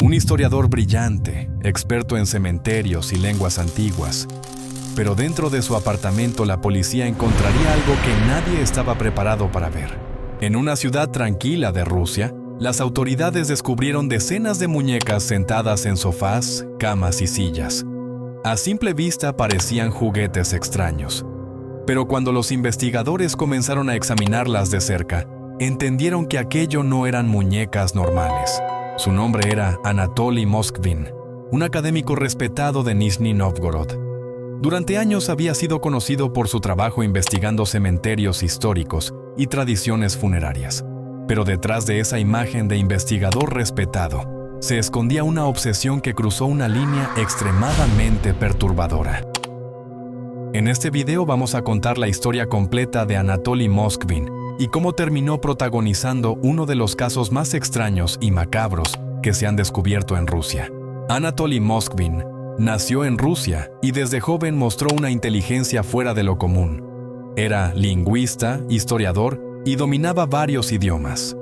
Un historiador brillante, experto en cementerios y lenguas antiguas. Pero dentro de su apartamento la policía encontraría algo que nadie estaba preparado para ver. En una ciudad tranquila de Rusia, las autoridades descubrieron decenas de muñecas sentadas en sofás, camas y sillas. A simple vista parecían juguetes extraños. Pero cuando los investigadores comenzaron a examinarlas de cerca, entendieron que aquello no eran muñecas normales. Su nombre era Anatoly Moskvin, un académico respetado de Nizhny Novgorod. Durante años había sido conocido por su trabajo investigando cementerios históricos y tradiciones funerarias. Pero detrás de esa imagen de investigador respetado, se escondía una obsesión que cruzó una línea extremadamente perturbadora. En este video vamos a contar la historia completa de Anatoly Moskvin y cómo terminó protagonizando uno de los casos más extraños y macabros que se han descubierto en Rusia. Anatoly Moskvin nació en Rusia y desde joven mostró una inteligencia fuera de lo común. Era lingüista, historiador y dominaba varios idiomas.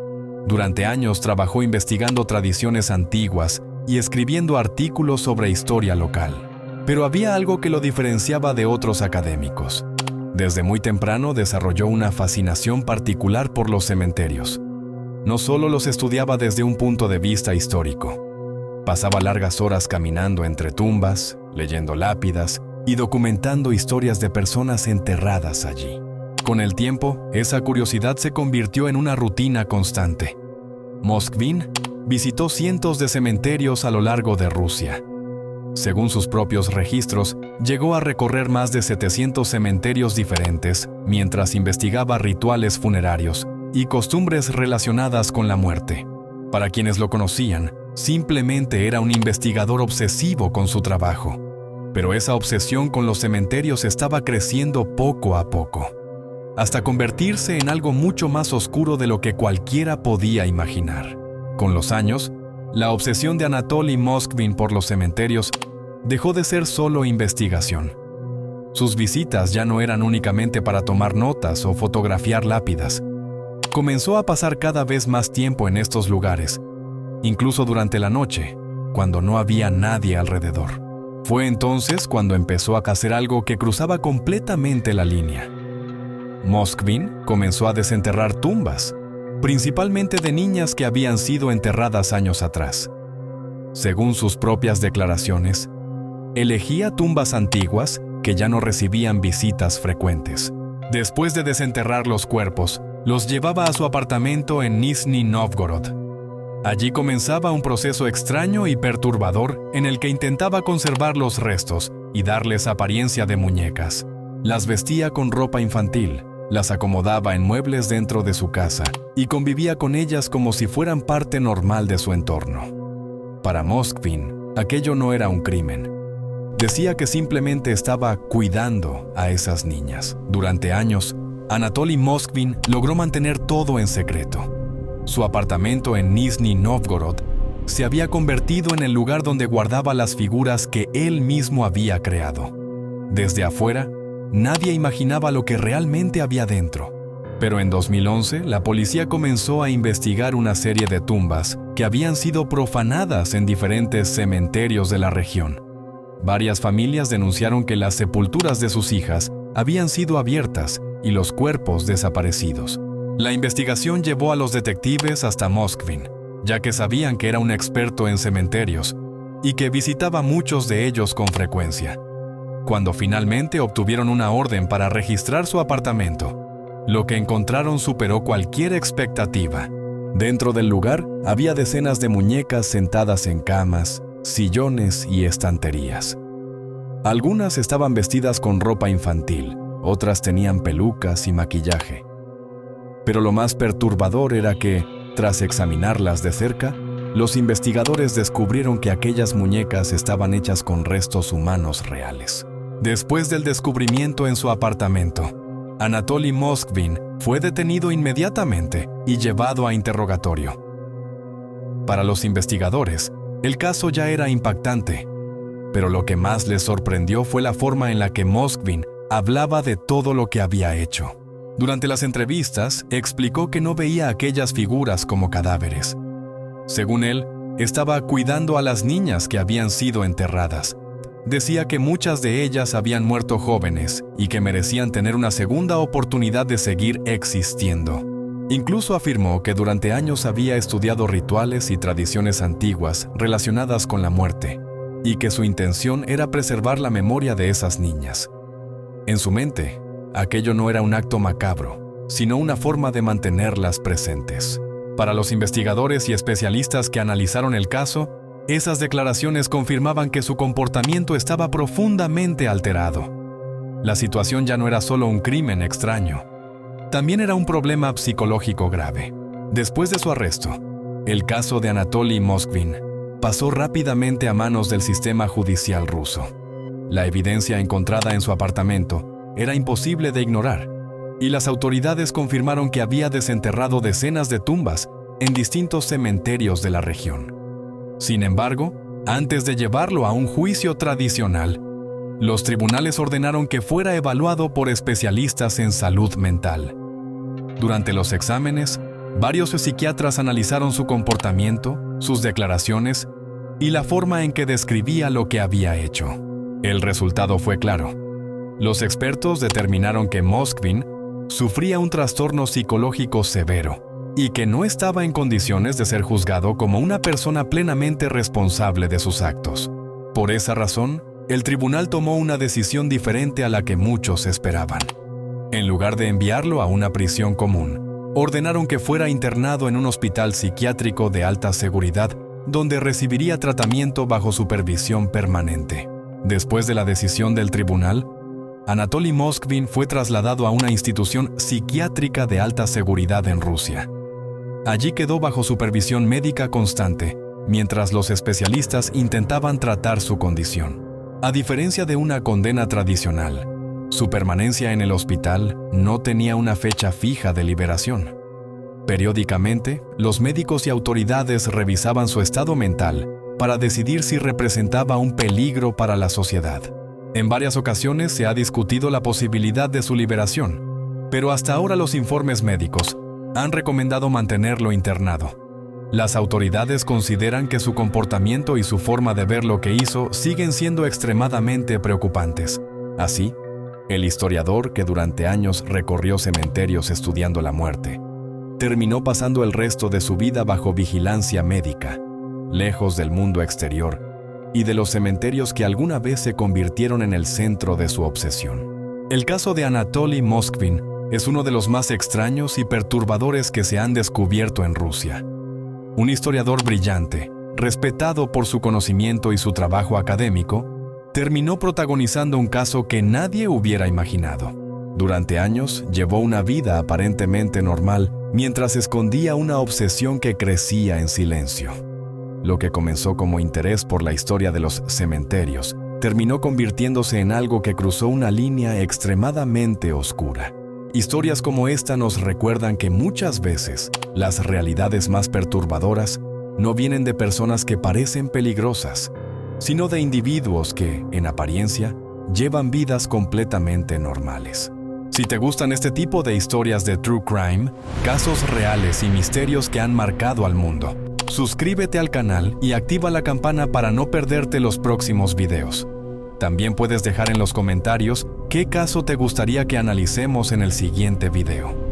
Durante años trabajó investigando tradiciones antiguas y escribiendo artículos sobre historia local. Pero había algo que lo diferenciaba de otros académicos. Desde muy temprano desarrolló una fascinación particular por los cementerios. No solo los estudiaba desde un punto de vista histórico. Pasaba largas horas caminando entre tumbas, leyendo lápidas y documentando historias de personas enterradas allí. Con el tiempo, esa curiosidad se convirtió en una rutina constante. Moskvin visitó cientos de cementerios a lo largo de Rusia. Según sus propios registros, llegó a recorrer más de 700 cementerios diferentes mientras investigaba rituales funerarios y costumbres relacionadas con la muerte. Para quienes lo conocían, simplemente era un investigador obsesivo con su trabajo. Pero esa obsesión con los cementerios estaba creciendo poco a poco, hasta convertirse en algo mucho más oscuro de lo que cualquiera podía imaginar. Con los años, la obsesión de Anatoly Moskvin por los cementerios dejó de ser solo investigación. Sus visitas ya no eran únicamente para tomar notas o fotografiar lápidas. Comenzó a pasar cada vez más tiempo en estos lugares, incluso durante la noche, cuando no había nadie alrededor. Fue entonces cuando empezó a hacer algo que cruzaba completamente la línea. Moskvin comenzó a desenterrar tumbas, principalmente de niñas que habían sido enterradas años atrás. Según sus propias declaraciones, elegía tumbas antiguas que ya no recibían visitas frecuentes. Después de desenterrar los cuerpos, los llevaba a su apartamento en Nizhny Novgorod. Allí comenzaba un proceso extraño y perturbador en el que intentaba conservar los restos y darles apariencia de muñecas. Las vestía con ropa infantil, las acomodaba en muebles dentro de su casa y convivía con ellas como si fueran parte normal de su entorno. Para Moskvin, aquello no era un crimen. Decía que simplemente estaba cuidando a esas niñas. Durante años, Anatoly Moskvin logró mantener todo en secreto. Su apartamento en Nizhny Novgorod se había convertido en el lugar donde guardaba las figuras que él mismo había creado. Desde afuera, nadie imaginaba lo que realmente había dentro. Pero en 2011, la policía comenzó a investigar una serie de tumbas que habían sido profanadas en diferentes cementerios de la región. Varias familias denunciaron que las sepulturas de sus hijas habían sido abiertas y los cuerpos desaparecidos. La investigación llevó a los detectives hasta Moskvin, ya que sabían que era un experto en cementerios y que visitaba muchos de ellos con frecuencia. Cuando finalmente obtuvieron una orden para registrar su apartamento, lo que encontraron superó cualquier expectativa. Dentro del lugar había decenas de muñecas sentadas en camas, sillones y estanterías. Algunas estaban vestidas con ropa infantil, otras tenían pelucas y maquillaje. Pero lo más perturbador era que, tras examinarlas de cerca, los investigadores descubrieron que aquellas muñecas estaban hechas con restos humanos reales. Después del descubrimiento en su apartamento, Anatoly Moskvin fue detenido inmediatamente y llevado a interrogatorio. Para los investigadores, el caso ya era impactante, pero lo que más les sorprendió fue la forma en la que Moskvin hablaba de todo lo que había hecho. Durante las entrevistas, explicó que no veía aquellas figuras como cadáveres. Según él, estaba cuidando a las niñas que habían sido enterradas. Decía que muchas de ellas habían muerto jóvenes y que merecían tener una segunda oportunidad de seguir existiendo. Incluso afirmó que durante años había estudiado rituales y tradiciones antiguas relacionadas con la muerte, y que su intención era preservar la memoria de esas niñas. En su mente, aquello no era un acto macabro, sino una forma de mantenerlas presentes. Para los investigadores y especialistas que analizaron el caso, esas declaraciones confirmaban que su comportamiento estaba profundamente alterado. La situación ya no era solo un crimen extraño, también era un problema psicológico grave. Después de su arresto, el caso de Anatoly Moskvin pasó rápidamente a manos del sistema judicial ruso. La evidencia encontrada en su apartamento era imposible de ignorar, y las autoridades confirmaron que había desenterrado decenas de tumbas en distintos cementerios de la región. Sin embargo, antes de llevarlo a un juicio tradicional, los tribunales ordenaron que fuera evaluado por especialistas en salud mental. Durante los exámenes, varios psiquiatras analizaron su comportamiento, sus declaraciones y la forma en que describía lo que había hecho. El resultado fue claro. Los expertos determinaron que Moskvin sufría un trastorno psicológico severo y que no estaba en condiciones de ser juzgado como una persona plenamente responsable de sus actos. Por esa razón, el tribunal tomó una decisión diferente a la que muchos esperaban. En lugar de enviarlo a una prisión común, ordenaron que fuera internado en un hospital psiquiátrico de alta seguridad, donde recibiría tratamiento bajo supervisión permanente. Después de la decisión del tribunal, Anatoly Moskvin fue trasladado a una institución psiquiátrica de alta seguridad en Rusia. Allí quedó bajo supervisión médica constante, mientras los especialistas intentaban tratar su condición. A diferencia de una condena tradicional, su permanencia en el hospital no tenía una fecha fija de liberación. Periódicamente, los médicos y autoridades revisaban su estado mental para decidir si representaba un peligro para la sociedad. En varias ocasiones se ha discutido la posibilidad de su liberación, pero hasta ahora los informes médicos han recomendado mantenerlo internado. Las autoridades consideran que su comportamiento y su forma de ver lo que hizo siguen siendo extremadamente preocupantes. Así, el historiador que durante años recorrió cementerios estudiando la muerte, terminó pasando el resto de su vida bajo vigilancia médica, lejos del mundo exterior y de los cementerios que alguna vez se convirtieron en el centro de su obsesión. El caso de Anatoly Moskvin es uno de los más extraños y perturbadores que se han descubierto en Rusia. Un historiador brillante, respetado por su conocimiento y su trabajo académico, terminó protagonizando un caso que nadie hubiera imaginado. Durante años llevó una vida aparentemente normal mientras escondía una obsesión que crecía en silencio. Lo que comenzó como interés por la historia de los cementerios terminó convirtiéndose en algo que cruzó una línea extremadamente oscura. Historias como esta nos recuerdan que muchas veces las realidades más perturbadoras no vienen de personas que parecen peligrosas, sino de individuos que, en apariencia, llevan vidas completamente normales. Si te gustan este tipo de historias de true crime, casos reales y misterios que han marcado al mundo, suscríbete al canal y activa la campana para no perderte los próximos videos. También puedes dejar en los comentarios qué caso te gustaría que analicemos en el siguiente video.